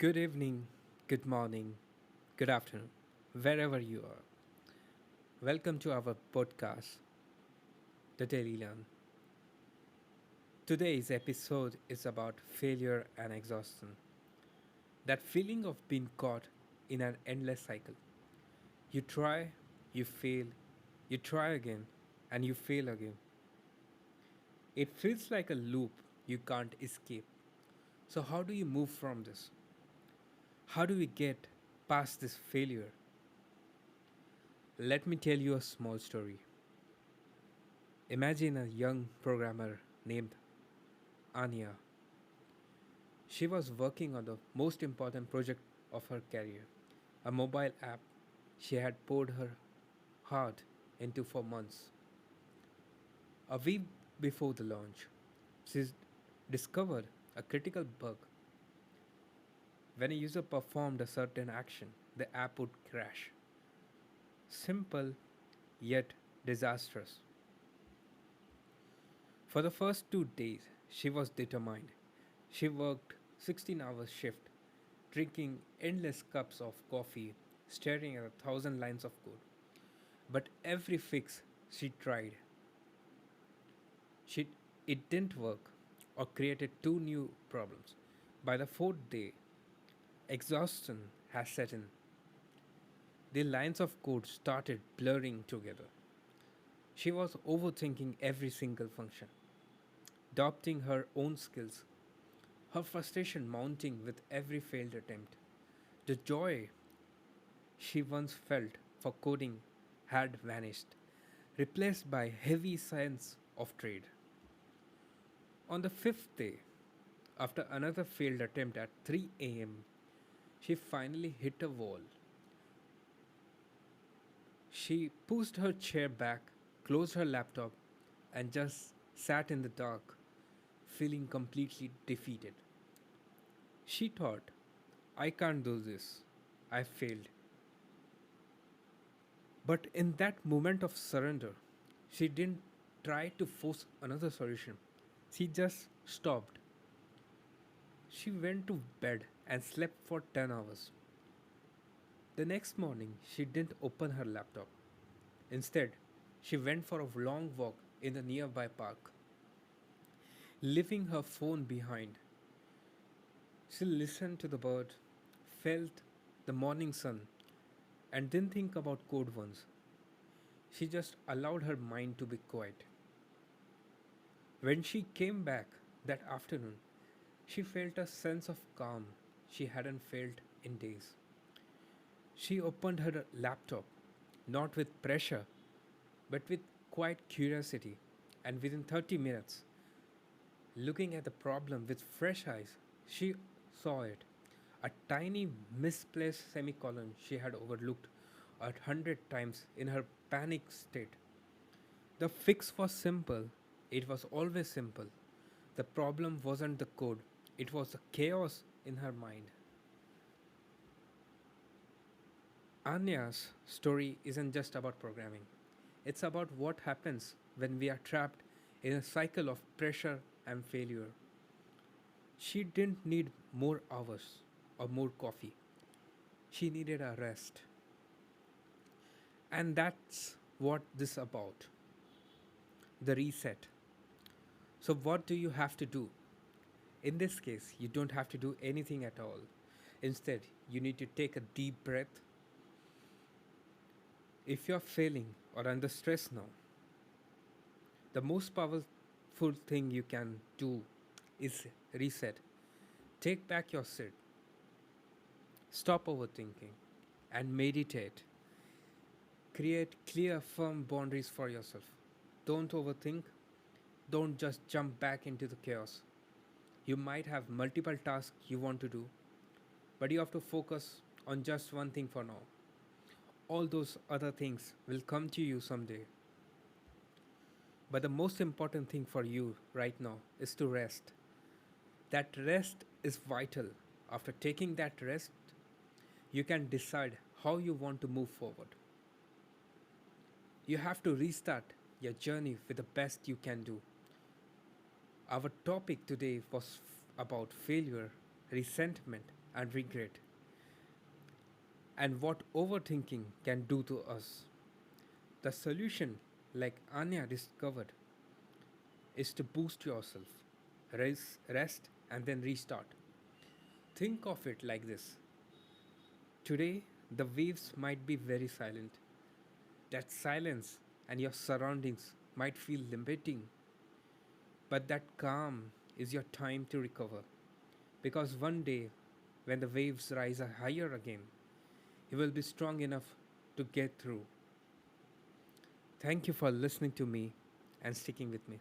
Good evening, good morning, good afternoon, wherever you are. Welcome to our podcast, The Daily Learn. Today's episode is about failure and exhaustion. That feeling of being caught in an endless cycle. You try, you fail, you try again, and you fail again. It feels like a loop you can't escape. So, how do you move from this? How do we get past this failure? Let me tell you a small story. Imagine a young programmer named Anya. She was working on the most important project of her career, a mobile app she had poured her heart into for months. A week before the launch, she discovered a critical bug. When a user performed a certain action, the app would crash. Simple yet disastrous. For the first 2 days, she was determined. She worked 16-hour shift, drinking endless cups of coffee, staring at 1,000 lines of code. But every fix she tried, she, it didn't work or created two new problems. By the fourth day, exhaustion has set in. The lines of code started blurring together. She was overthinking every single function, doubting her own skills, her frustration mounting with every failed attempt. The joy she once felt for coding had vanished, replaced by heavy sense of dread. On the fifth day, after another failed attempt at 3 a.m., she finally hit a wall. She pushed her chair back, closed her laptop, and just sat in the dark, feeling completely defeated. She thought, I can't do this. I failed. But in that moment of surrender, she didn't try to force another solution. She just stopped. She went to bed and slept for 10 hours. The next morning, she didn't open her laptop. Instead, she went for a long walk in the nearby park, leaving her phone behind. She listened to the bird, felt the morning sun, and didn't think about code once. She just allowed her mind to be quiet. When she came back that afternoon, she felt a sense of calm she hadn't felt in days. She opened her laptop, not with pressure, but with quiet curiosity, and within 30 minutes, looking at the problem with fresh eyes, she saw it. A tiny misplaced semicolon she had overlooked 100 times in her panic state. The fix was simple. It was always simple. The problem wasn't the code, it was the chaos in her mind. Anya's story isn't just about programming, it's about what happens when we are trapped in a cycle of pressure and failure. She didn't need more hours or more coffee, she needed a rest. And that's what this is about, the reset. So, what do you have to do? In this case, you don't have to do anything at all. Instead, you need to take a deep breath. If you're failing or under stress now, the most powerful thing you can do is reset. Take back your seat, stop overthinking, and meditate. Create clear, firm boundaries for yourself. Don't overthink, don't just jump back into the chaos. You might have multiple tasks you want to do, but you have to focus on just one thing for now. All those other things will come to you someday. But the most important thing for you right now is to rest. That rest is vital. After taking that rest, you can decide how you want to move forward. You have to restart your journey with the best you can do. Our topic today was about failure, resentment, and regret, and what overthinking can do to us. The solution, like Anya discovered, is to boost yourself, rest, and then restart. Think of it like this: today, the waves might be very silent. That silence and your surroundings might feel limiting, but that calm is your time to recover. Because one day, when the waves rise higher again, you will be strong enough to get through. Thank you for listening to me and sticking with me.